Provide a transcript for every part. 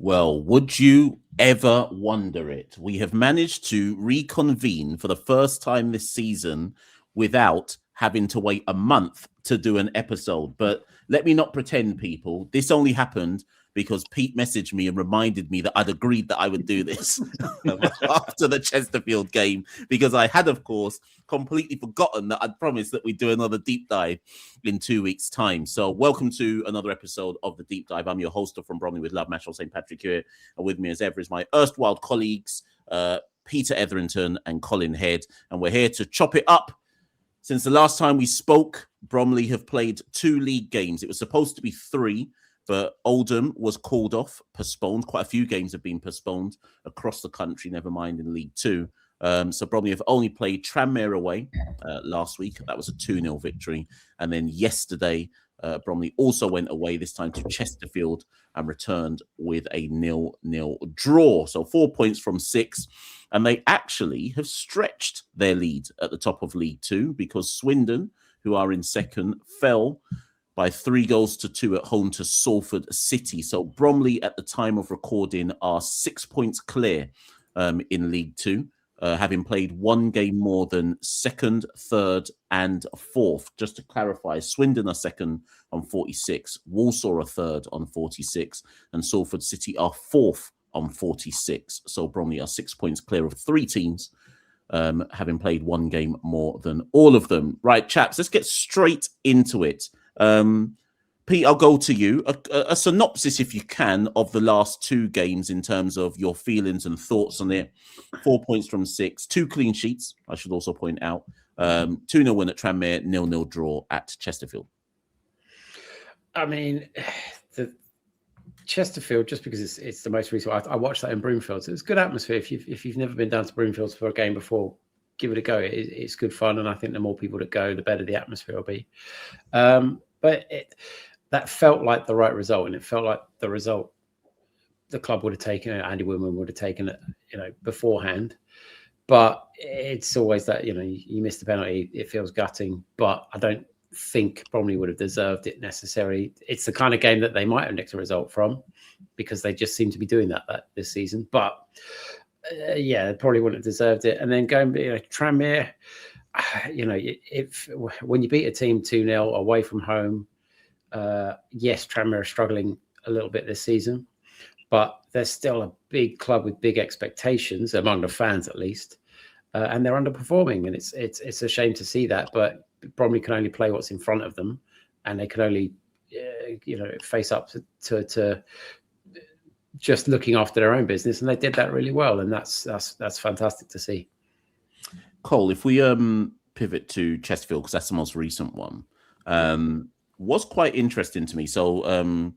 Well, would you ever wonder it? We have managed to reconvene for the first time this season without having to wait a month to do an episode. But let me not pretend, people. This only happened because Pete messaged me and reminded me that I'd agreed that I would do this after the Chesterfield game, because I had, of course, completely forgotten that I'd promised that we'd do another deep dive in 2 weeks' time. So welcome to another episode of the Deep Dive. I'm your host from Bromley with Love, Mashal St. Patrick here. And with me as ever is my erstwhile colleagues, Peter Etherington and Colin Head. And we're here to chop it up. Since the last time we spoke, Bromley have played 2 league games. It was supposed to be 3, but Oldham was called off, postponed. Quite a few games have been postponed across the country, never mind in League 2. So Bromley have only played Tranmere away last week. That was a 2-0 victory. And then yesterday, Bromley also went away, this time to Chesterfield, and returned with a 0-0 draw. So 4 points from 6. And they actually have stretched their lead at the top of League 2, because Swindon, who are in second, fell by 3-2 at home to Salford City. So Bromley, at the time of recording, are 6 points clear in League 2. Having played 1 game more than second, third, and fourth. Just to clarify, Swindon are second on 46, Walsall are third on 46, and Salford City are fourth on 46. So Bromley are 6 points clear of 3 teams, having played 1 game more than all of them. Right, chaps, let's get straight into it. Pete, I'll go to you. A synopsis, if you can, of the last 2 games in terms of your feelings and thoughts on it. 4 points from 6, 2 clean sheets, I should also point out. 2-0 win at Tranmere, 0-0 draw at Chesterfield. I mean, the Chesterfield, just because it's the most recent. I watched that in Broomfield. So it was good atmosphere. If you've never been down to Broomfield for a game before, give it a go. It's good fun, and I think the more people that go, the better the atmosphere will be. But that felt like the right result, and it felt like the result the club would have taken it, Andy Woodman would have taken it, beforehand. But it's always that, you missed the penalty, it feels gutting, but I don't think Bromley would have deserved it necessarily. It's the kind of game that they might have nicked a result from, because they just seem to be doing that this season. But they probably wouldn't have deserved it. And then going, Tranmere, when you beat a team 2-0 away from home, yes, Tranmere are struggling a little bit this season, but they're still a big club with big expectations, among the fans at least, and they're underperforming, and it's a shame to see that. But Bromley can only play what's in front of them, and they can only face up to just looking after their own business, and they did that really well, and that's fantastic to see. Cole, if we pivot to Chesterfield, because that's the most recent one, was quite interesting to me. So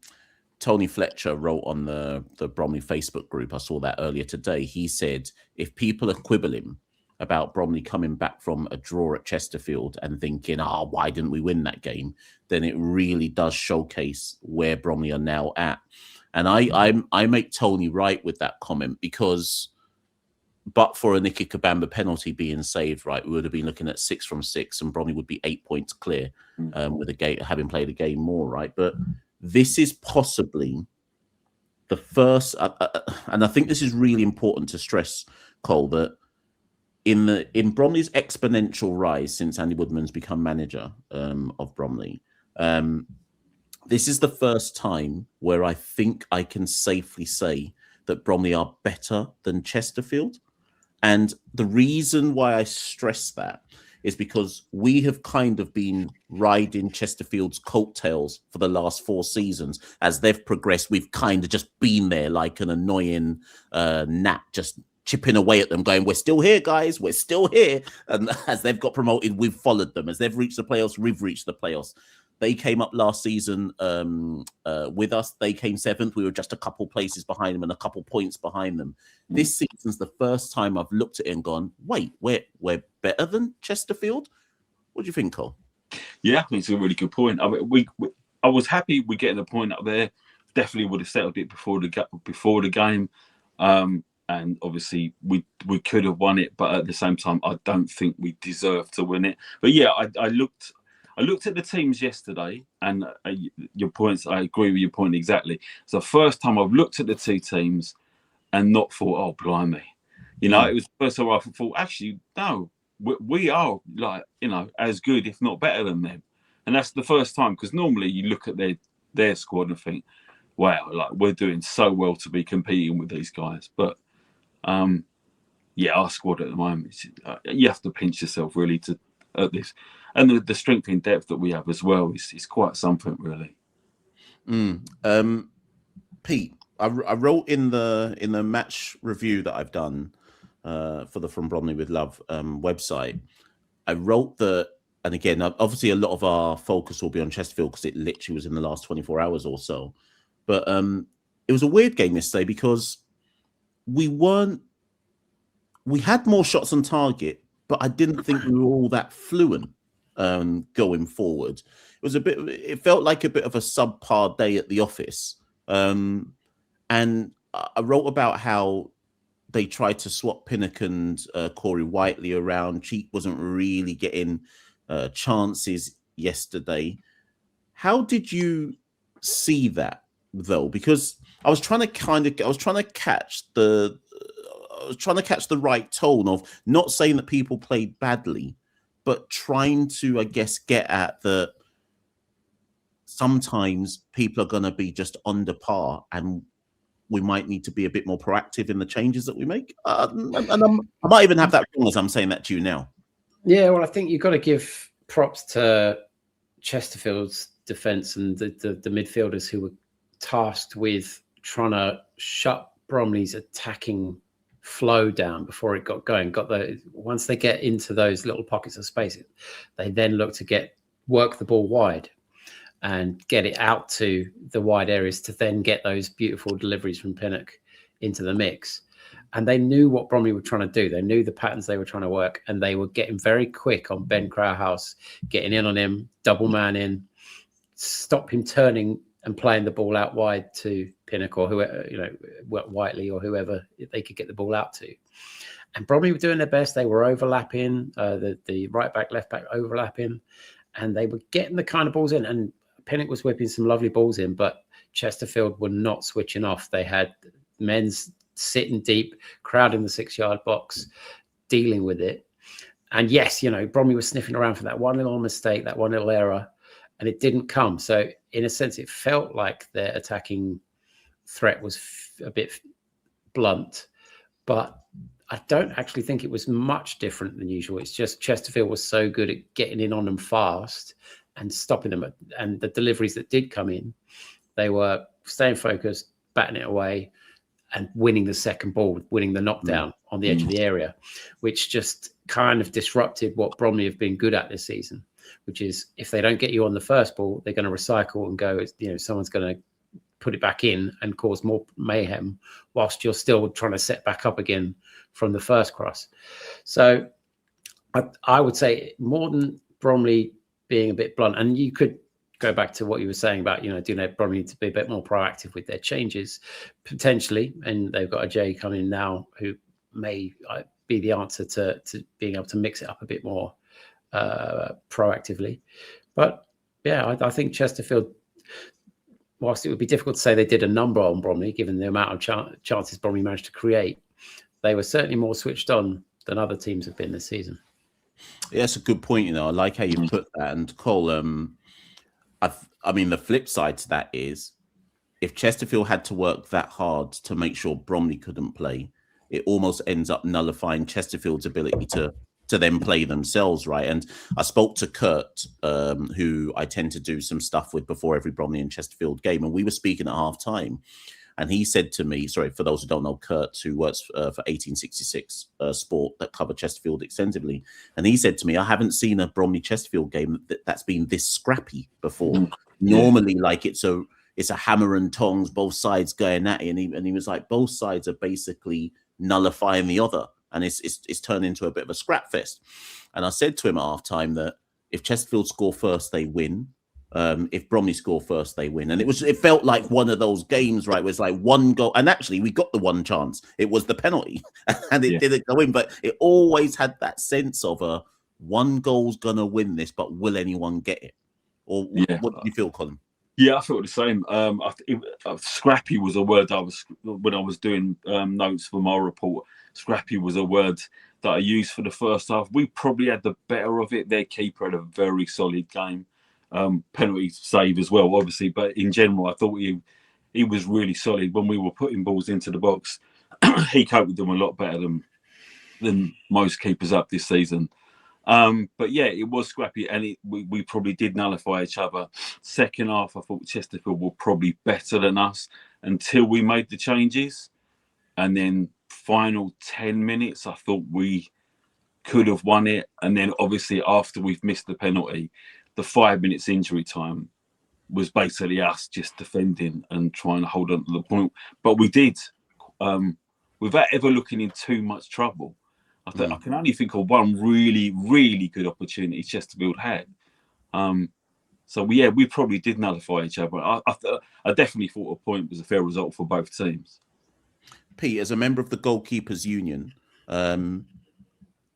Tony Fletcher wrote on the Bromley Facebook group, I saw that earlier today. He said, if people are quibbling about Bromley coming back from a draw at Chesterfield and thinking, why didn't we win that game? Then it really does showcase where Bromley are now at. And I make Tony right with that comment, because but for a Nicky Kabamba penalty being saved, right, we would have been looking at 6 from 6, and Bromley would be 8 points clear with a game, having played a game more, right? But this is possibly the first, and I think this is really important to stress, Cole, that in Bromley's exponential rise since Andy Woodman's become manager of Bromley, this is the first time where I think I can safely say that Bromley are better than Chesterfield. And the reason why I stress that is because we have kind of been riding Chesterfield's coattails for the last 4 seasons. As they've progressed, we've kind of just been there like an annoying gnat, just chipping away at them, going, we're still here, guys, we're still here. And as they've got promoted, we've followed them. As they've reached the playoffs, we've reached the playoffs. They came up last season with us. They came 7th. We were just a couple places behind them and a couple points behind them. This season's the first time I've looked at it and gone, wait, we're better than Chesterfield? What do you think, Cole? Yeah, I think it's a really good point. I mean, I was happy with getting the point up there. Definitely would have settled it before the game. And obviously we could have won it, but at the same time, I don't think we deserved to win it. But yeah, I I looked at the teams yesterday, and your points, I agree with your point exactly. It's the first time I've looked at the two teams and not thought, oh, blimey. It was the first time I thought, actually, no, we are, like, as good, if not better than them. And that's the first time, because normally you look at their squad and think, wow, like, we're doing so well to be competing with these guys. But, our squad at the moment, you have to pinch yourself really at this. And the strength in depth that we have as well is quite something, really. Pete, I wrote in the match review that I've done for the From Bromley with Love website. I wrote that, and again, obviously a lot of our focus will be on Chesterfield because it literally was in the last 24 hours or so. But it was a weird game yesterday because we had more shots on target, but I didn't think we were all that fluent going forward. It felt like a bit of a subpar day at the office. And I wrote about how they tried to swap Pinnock and Corey Whiteley around. Cheek wasn't really getting chances yesterday. How did you see that, though? Because I was trying to catch the right tone of not saying that people played badly, but trying to, I guess, get at the sometimes people are going to be just under par and we might need to be a bit more proactive in the changes that we make. And I might even have that wrong as I'm saying that to you now. Yeah, well, I think you've got to give props to Chesterfield's defence and the midfielders who were tasked with trying to shut Bromley's attacking flow down before it got going. Once they get into those little pockets of space, they then look to work the ball wide and get it out to the wide areas to then get those beautiful deliveries from Pinnock into the mix. And they knew what Bromley were trying to do. They knew the patterns they were trying to work, and they were getting very quick on Ben Crowhouse, getting in on him, double man in, stop him turning and playing the ball out wide to Pinnock or whoever, Whiteley or whoever they could get the ball out to. And Bromley were doing their best. They were overlapping, the right back, left back overlapping, and they were getting the kind of balls in. And Pinnock was whipping some lovely balls in, but Chesterfield were not switching off. They had men's sitting deep, crowding the 6-yard box, dealing with it. And yes, Bromley was sniffing around for that one little mistake, that one little error, and it didn't come. So in a sense, it felt like their attacking threat was a bit blunt, but I don't actually think it was much different than usual. It's just Chesterfield was so good at getting in on them fast and stopping them. And the deliveries that did come in, they were staying focused, batting it away, and winning the second ball, winning the knockdown on the edge of the area, which just kind of disrupted what Bromley have been good at this season, which is if they don't get you on the first ball, they're going to recycle and go, someone's going to put it back in and cause more mayhem whilst you're still trying to set back up again from the first cross. So I would say more than Bromley being a bit blunt, and you could go back to what you were saying about, Bromley need to be a bit more proactive with their changes, potentially. And they've got a Jay coming in now who may be the answer to being able to mix it up a bit more proactively. But yeah, I think Chesterfield, whilst it would be difficult to say they did a number on Bromley, given the amount of chances Bromley managed to create, they were certainly more switched on than other teams have been this season. Yeah, that's a good point. I like how you put that. And Cole, I mean, the flip side to that is if Chesterfield had to work that hard to make sure Bromley couldn't play, it almost ends up nullifying Chesterfield's ability to then play themselves, right? And I spoke to Kurt, who I tend to do some stuff with before every Bromley and Chesterfield game, and we were speaking at half time. And he said to me, sorry, for those who don't know, Kurt, who works for 1866 Sport that cover Chesterfield extensively. And he said to me, I haven't seen a Bromley Chesterfield game that's been this scrappy before. Normally, like it's a hammer and tongs, both sides going at it. And he was like, both sides are basically nullifying the other. And it's turned into a bit of a scrap fest. And I said to him at half time that if Chesterfield score first, they win. If Bromley score first, they win. And it felt like one of those games, right? Where it's like one goal. And actually, we got the one chance. It was the penalty and it didn't go in. But it always had that sense of one goal's gonna win this, but will anyone get it? Or what do you feel, Colin? Yeah, I felt the same. Scrappy was a word when I was doing notes for my report. Scrappy was a word that I used for the first half. We probably had the better of it. Their keeper had a very solid game. Penalty save as well, obviously. But in general, I thought he was really solid. When we were putting balls into the box, he coped with them a lot better than most keepers up this season. But yeah, it was scrappy, and we probably did nullify each other. Second half, I thought Chesterfield were probably better than us until we made the changes. And then final 10 minutes, I thought we could have won it. And then obviously after we've missed the penalty, the 5 minutes injury time was basically us just defending and trying to hold on to the point. But we did, without ever looking in too much trouble. I can only think of one really, really good opportunity Chesterfield had. So we probably did nullify each other. I definitely thought a point was a fair result for both teams. Pete, as a member of the Goalkeepers Union, I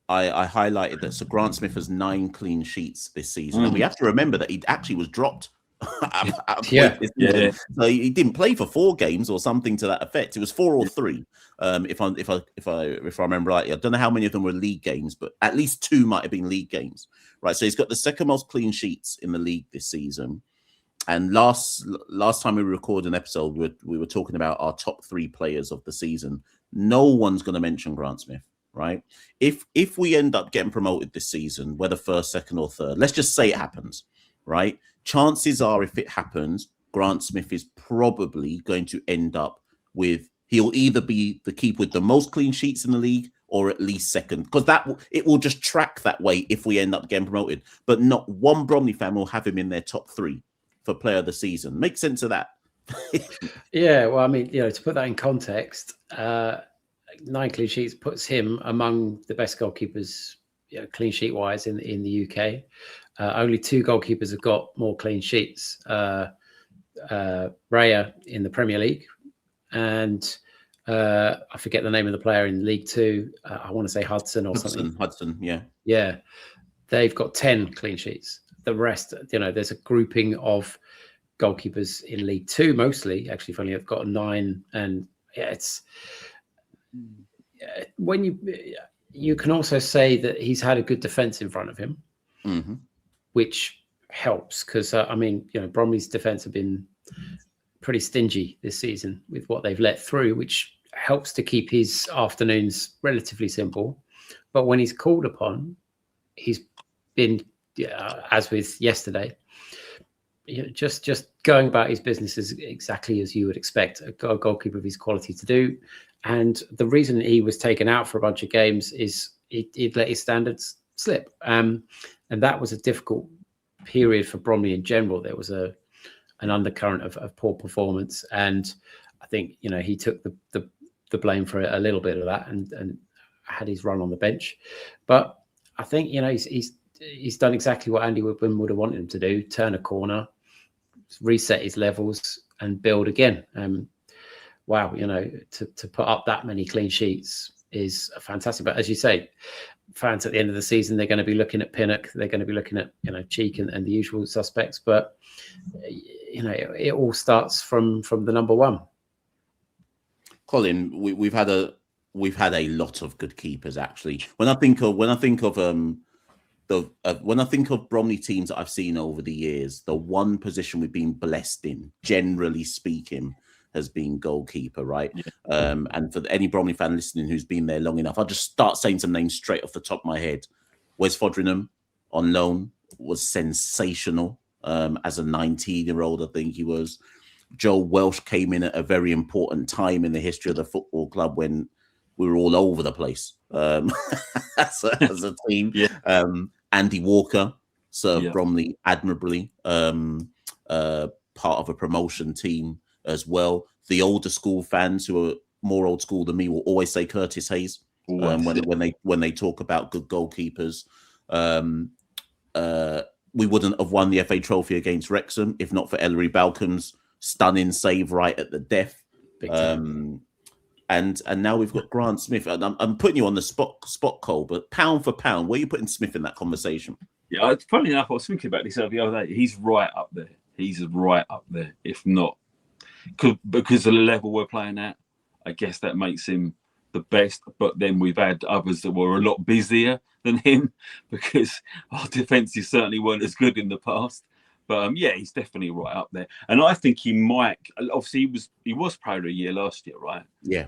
highlighted that Sir Grant Smith has 9 clean sheets this season, and we have to remember that he actually was dropped. So he didn't play for 4 games or something to that effect. It was 4 or 3, if I remember right. I don't know how many of them were league games, but at least 2 might have been league games, right? So he's got the second most clean sheets in the league this season. And last time we recorded an episode, we were talking about our top 3 players of the season. No one's going to mention Grant Smith, right? If we end up getting promoted this season, whether first, second, or third, let's just say it happens, right? Chances are, if it happens, Grant Smith is probably going to end up with, he'll either be the keeper with the most clean sheets in the league or at least second, because it will just track that way if we end up getting promoted. But not one Bromley fan will have him in their top 3 for player of the season. Make sense of that? Yeah, well, I mean, to put that in context, 9 clean sheets puts him among the best goalkeepers, clean sheet wise in the UK. Only 2 goalkeepers have got more clean sheets. Raya in the Premier League, and I forget the name of the player in League 2. I want to say Hudson or something. Hudson, yeah. Yeah, they've got 10 clean sheets. The rest, there's a grouping of goalkeepers in League 2 mostly. Actually, funny, I've got 9, and it's when you can also say that he's had a good defence in front of him, which helps because Bromley's defence have been pretty stingy this season with what they've let through, which helps to keep his afternoons relatively simple. But when he's called upon, he's been, as with yesterday, just going about his business is exactly as you would expect a goalkeeper of his quality to do. And the reason he was taken out for a bunch of games is he'd let his standards slip. And that was a difficult period for Bromley in general. There was an undercurrent of poor performance. And I think, he took the blame for a little bit of that and had his run on the bench. But I think, he's done exactly what Andy Woodwin would have wanted him to do: turn a corner, reset his levels, and build again. Wow, to put up that many clean sheets is fantastic. But as you say, fans at the end of the season, they're going to be looking at Pinnock, they're going to be looking at Cheek and the usual suspects. But it all starts from the number 1. Colin, we've had a lot of good keepers actually. When I think of Bromley teams that I've seen over the years, the one position we've been blessed in, generally speaking, has been goalkeeper, right? Yeah. And for any Bromley fan listening who's been there long enough, I'll just start saying some names straight off the top of my head. Wes Fodringham on loan was sensational as a 19-year-old, I think he was. Joe Welsh came in at a very important time in the history of the football club when we were all over the place as a team. Yeah. Andy Walker served Bromley admirably, part of a promotion team as well. The older school fans who are more old school than me will always say Curtis Hayes when they talk about good goalkeepers. We wouldn't have won the FA Trophy against Wrexham if not for Ellery Balcombe's stunning save right at the death. and now we've got Grant Smith. And I'm putting you on the spot, Cole, but pound for pound, where are you putting Smith in that conversation? Yeah, it's funny enough. I was thinking about this the other day. He's right up there. He's right up there, if not because of the level we're playing at. I guess that makes him the best. But then we've had others that were a lot busier than him because our defences certainly weren't as good in the past. But yeah, he's definitely right up there. And I think he might. Obviously, he was Player of the Year last year, right? Yeah.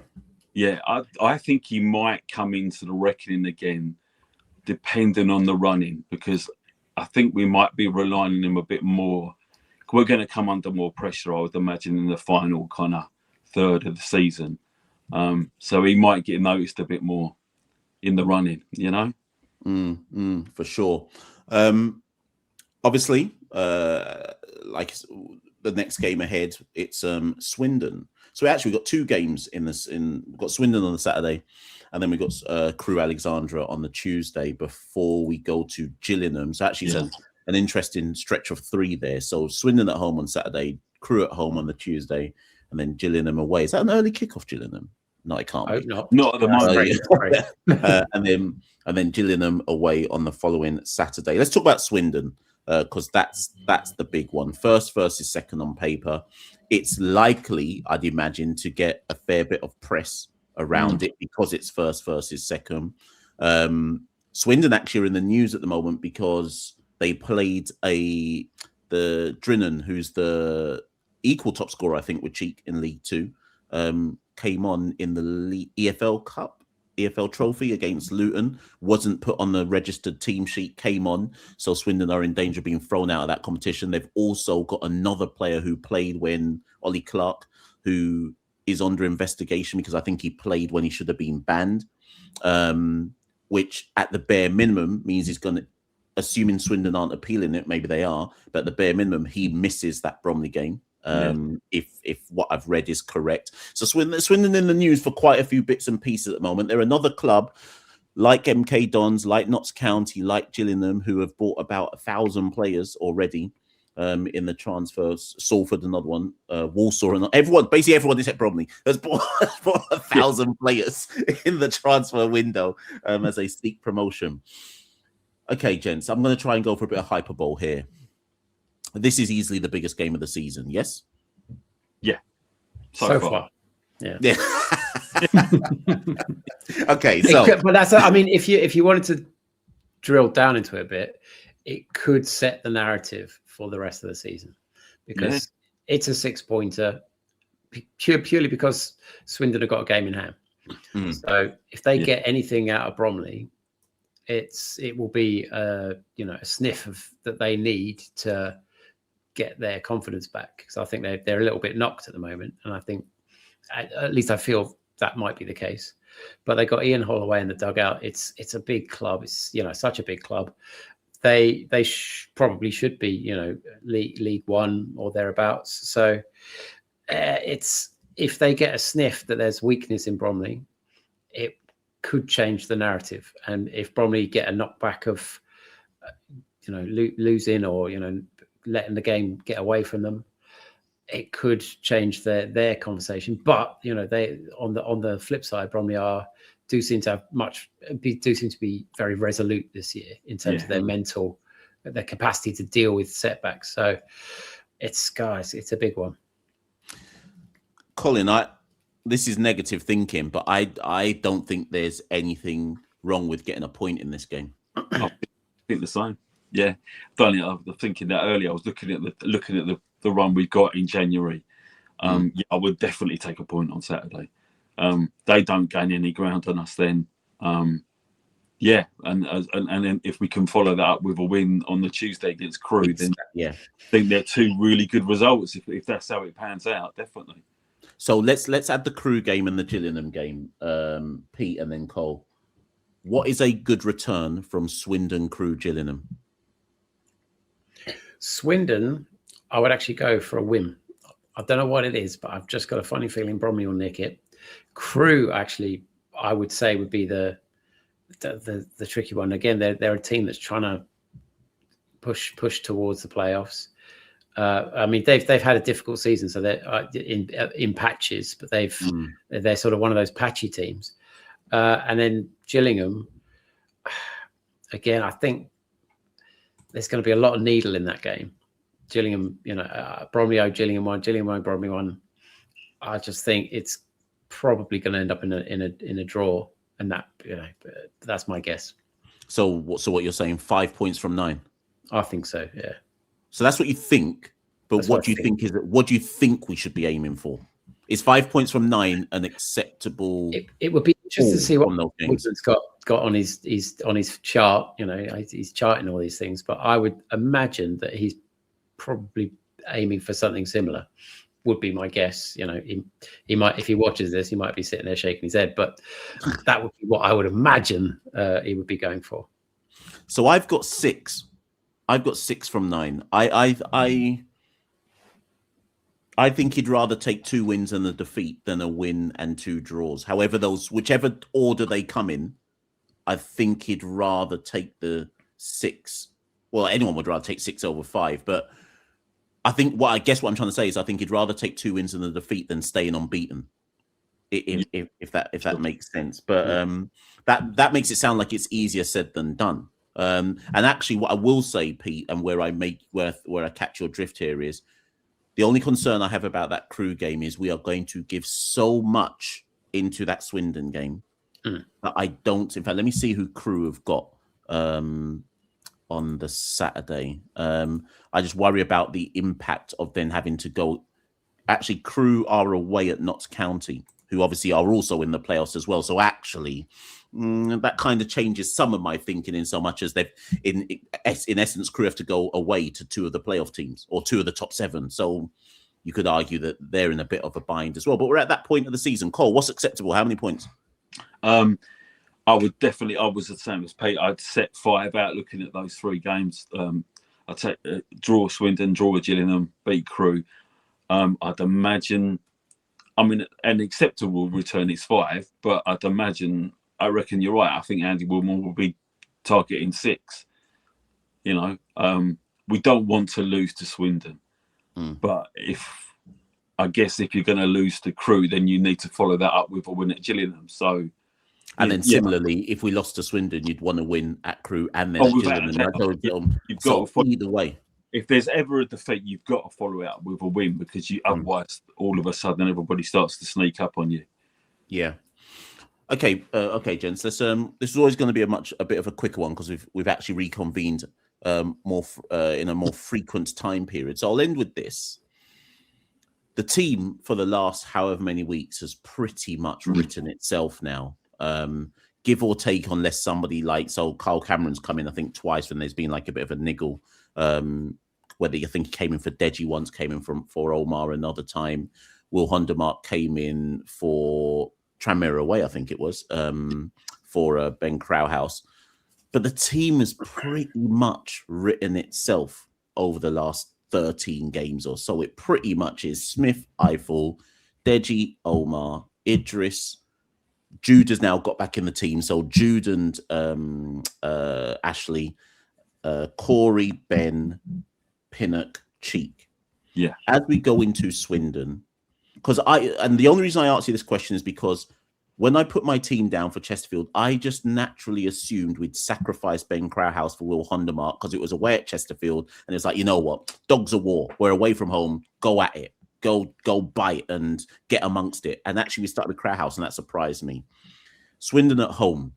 Yeah, I think he might come into the reckoning again, depending on the running, because I think we might be relying on him a bit more. We're going to come under more pressure, I would imagine, in the final kind of third of the season. So he might get noticed a bit more in the running, you know? For sure. Obviously, like the next game ahead, it's Swindon. So we actually got two games we've got Swindon on the Saturday, and then we got Crewe Alexandra on the Tuesday before we go to Gillingham. So actually, it's an interesting stretch of three there. So Swindon at home on Saturday, Crewe at home on the Tuesday, and then Gillingham away. Is that an early kickoff, Gillingham? No, it can't be. Not at the moment. And then Gillingham away on the following Saturday. Let's talk about Swindon, because that's the big one. First versus second on paper. It's likely, I'd imagine, to get a fair bit of press around it because it's first versus second. Swindon actually are in the news at the moment because they played the Drinnan, who's the equal top scorer, I think, with Cheek in League Two, came on in the EFL Cup, EFL Trophy against Luton, wasn't put on the registered team sheet, came on. So Swindon are in danger of being thrown out of that competition. They've also got another player who played when Ollie Clark, who is under investigation because I think he played when he should have been banned, which at the bare minimum means he's going to, assuming Swindon aren't appealing it, maybe they are, but at the bare minimum, he misses that Bromley game. If what I've read is correct. So Swindon in the news for quite a few bits and pieces at the moment. They're another club like MK Dons, like Notts County, like Gillingham, who have bought about 1,000 players already in the transfers. Salford, another one, Walsall, and everyone except Bromley has bought 1,000 players in the transfer window as they seek promotion. Okay, gents, I'm going to try and go for a bit of hyperbole here. This is easily the biggest game of the season, yes? Yeah. So far. Yeah. Okay, so but that's, I mean, if you wanted to drill down into it a bit, it could set the narrative for the rest of the season because it's a 6-pointer purely because Swindon have got a game in hand. So if they get anything out of Bromley, it will be a sniff of that they need to get their confidence back, because I think they're a little bit knocked at the moment, and I think at least I feel that might be the case. But they got Ian Holloway in the dugout. It's a big club. It's such a big club. They probably should be League One or thereabouts. So if they get a sniff that there's weakness in Bromley, it could change the narrative. And if Bromley get a knockback of losing or letting the game get away from them, it could change their conversation. But they on the flip side, Bromley do seem to be very resolute this year in terms of their capacity to deal with setbacks. So it's a big one. Colin, this is negative thinking, but I don't think there's anything wrong with getting a point in this game. I think the same. Yeah, funny. I was thinking that earlier. I was looking at the run we got in January. I would definitely take a point on Saturday. They don't gain any ground on us then. And then if we can follow that up with a win on the Tuesday against Crewe, then I think they're two really good results. If that's how it pans out, definitely. So let's add the Crewe game and the Gillingham game, Pete, and then Cole. What is a good return from Swindon, Crewe, Gillingham? Swindon, I would actually go for a win. I don't know what it is, but I've just got a funny feeling Bromley will nick it. Crewe, actually, I would say would be the tricky one. Again, they're a team that's trying to push towards the playoffs. I mean, they've had a difficult season, so they're in patches, but they're sort of one of those patchy teams. And then Gillingham, again, I think there's going to be a lot of needle in that game. Gillingham, Bromley, Gillingham 1, Gillingham 1, Bromley 1. I just think it's probably going to end up in a draw, and that's my guess. So what you're saying? 5 points from 9. I think so. Yeah. So that's what you think. But That's what what do I you think is it? What do you think we should be aiming for? Is 5 points from 9 an acceptable? It would be interesting to see what Woodland's got on his chart. He's charting all these things, but I would imagine that he's probably aiming for something similar. Would be my guess. He might, if he watches this, he might be sitting there shaking his head, but that would be what I would imagine he would be going for. So I've got 6. I've got 6 from 9. I think he'd rather take 2 wins and a defeat than a win and 2 draws. However, whichever order they come in, I think he'd rather take the 6. Well, anyone would rather take 6 over 5, but I think what I'm trying to say is I think he'd rather take 2 wins and a defeat than staying unbeaten. If that makes sense, but that makes it sound like it's easier said than done. And actually, what I will say, Pete, and where I catch your drift here is, the only concern I have about that Crewe game is we are going to give so much into that Swindon game that I don't. In fact, let me see who Crewe have got on the Saturday. I just worry about the impact of then having to go. Actually, Crewe are away at Notts County, who obviously are also in the playoffs as well. So actually, that kind of changes some of my thinking in so much as they've, in essence, Crewe have to go away to 2 of the playoff teams or 2 of the top 7. So you could argue that they're in a bit of a bind as well. But we're at that point of the season. Cole, what's acceptable? How many points? I was the same as Pete. I'd set 5 out looking at those 3 games. I'd take draw Swindon, draw Gillingham, beat Crewe. I'd imagine, an acceptable return is 5, but I reckon you're right. I think Andy Woodman will be targeting 6. We don't want to lose to Swindon, but if you're going to lose to Crewe, then you need to follow that up with a win at Gillingham. So, and then similarly, if we lost to Swindon, you'd want to win at Crewe and then at Gillingham. You've got to either way. If there's ever a defeat, you've got to follow it up with a win because otherwise, all of a sudden, everybody starts to sneak up on you. Yeah. Okay, gents. This is always going to be a bit of a quicker one because we've actually reconvened more in a more frequent time period. So I'll end with this. The team for the last however many weeks has pretty much written itself now. Give or take, unless somebody Carl Cameron's come in, I think twice when there's been like a bit of a niggle. Whether you think he came in for Deji once, came in for Omar another time. Will Hondermark came in for Tranmere away, I think it was, for Ben Crowhouse. But the team has pretty much written itself over the last 13 games or so. It pretty much is Smith, Eiffel, Deji, Omar, Idris. Jude has now got back in the team. So Jude and Ashley, Corey, Ben, Pinnock, Cheek. Yeah. As we go into Swindon, and the only reason I ask you this question is because when I put my team down for Chesterfield, I just naturally assumed we'd sacrifice Ben Crowhouse for Will Hondermark because it was away at Chesterfield, and it's like, you know what, dogs of war, we're away from home, go at it, go bite and get amongst it. And actually, we started with Crowhouse, and that surprised me. Swindon at home.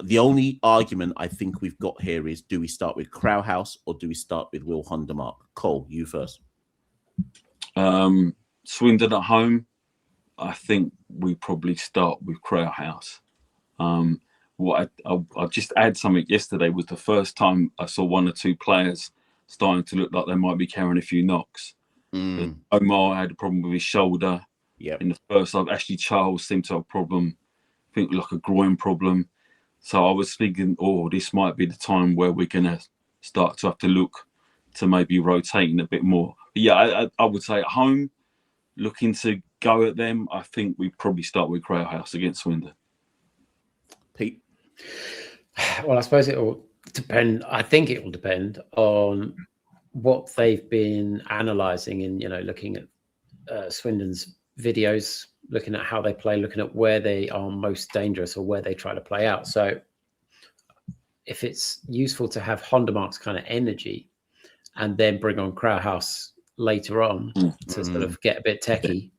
The only argument I think we've got here is, do we start with Crowhouse or do we start with Will Hondermark? Cole, you first. Swindon at home, I think we probably start with Crowhouse. I'll just add something. Yesterday was the first time I saw 1 or 2 players starting to look like they might be carrying a few knocks. Omar had a problem with his shoulder. In the first half. Ashley Charles seemed to have a problem, I think like a groin problem. So I was thinking, this might be the time where we're going to start to have to look to maybe rotating a bit more. But yeah, I would say at home, looking to go at them, I think we probably start with Crowhouse against Swindon. Pete? Well, I suppose it will depend. I think it will depend on what they've been analysing and looking at Swindon's videos, looking at how they play, looking at where they are most dangerous or where they try to play out. So if it's useful to have Hondermark's kind of energy and then bring on Crowhouse later on to sort of get a bit techie,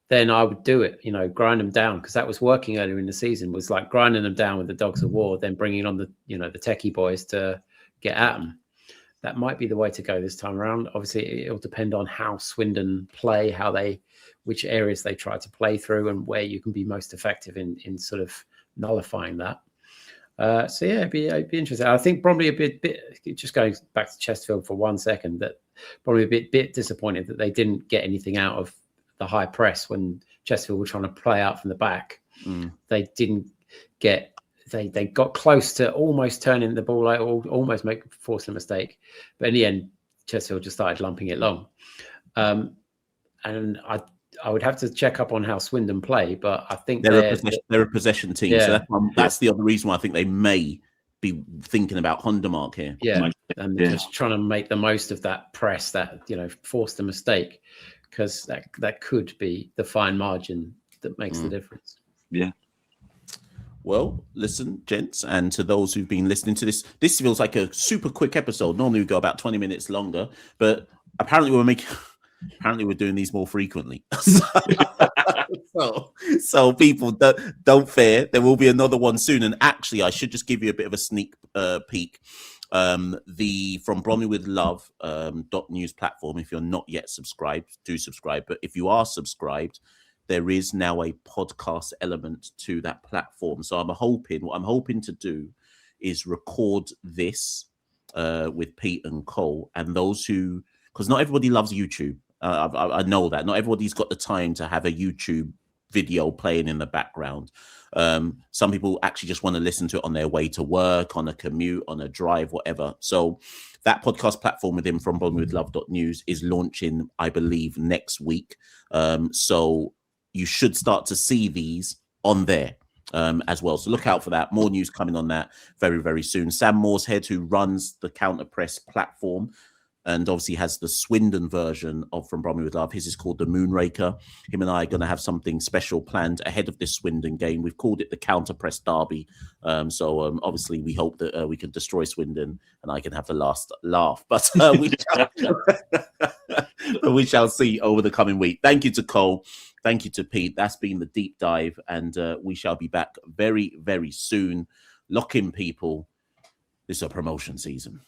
then I would do it, grind them down, because that was working earlier in the season, was like grinding them down with the Dogs of War, then bringing on the techie boys to get at them. That might be the way to go this time around. Obviously, it'll depend on how Swindon play, which areas they try to play through, and where you can be most effective in sort of nullifying that. So yeah, it'd be interesting. I think Bromley a bit just going back to Chesterfield for 1 second, that probably a bit disappointed that they didn't get anything out of the high press when Chesterfield were trying to play out from the back. They didn't get. They got close to almost turning the ball out, or almost forcing a mistake, but in the end, Chesterfield just started lumping it long. And I would have to check up on how Swindon play, but I think they're a possession team. Yeah. So that's the other reason why I think they may be thinking about Hondermark here. Yeah, and just trying to make the most of that press that forced a mistake, because that could be the fine margin that makes the difference. Yeah. Well, listen, gents, and to those who've been listening to this feels like a super quick episode. Normally we go about 20 minutes longer, but apparently we're doing these more frequently. So people don't fear. There will be another one soon. And actually, I should just give you a bit of a sneak peek. The From Bromley with Love .news platform. If you're not yet subscribed, do subscribe. But if you are subscribed, there is now a podcast element to that platform. So what I'm hoping to do is record this with Pete and Cole, and those because not everybody loves YouTube. I know that not everybody's got the time to have a YouTube video playing in the background. Some people actually just want to listen to it on their way to work, on a commute, on a drive, whatever. So that podcast platform within From Bromley with Love .news is launching, I believe, next week. So you should start to see these on there as well. So look out for that. More news coming on that very, very soon. Sam Mooreshead, who runs the Counter Press platform and obviously has the Swindon version of From Bromley with Love. His is called the Moonraker. Him and I are going to have something special planned ahead of this Swindon game. We've called it the Counter Press Derby. So obviously we hope that we can destroy Swindon and I can have the last laugh. But we shall see over the coming week. Thank you to Cole. Thank you to Pete. That's been the deep dive, and we shall be back very, very soon. Lock in, people. This is a promotion season.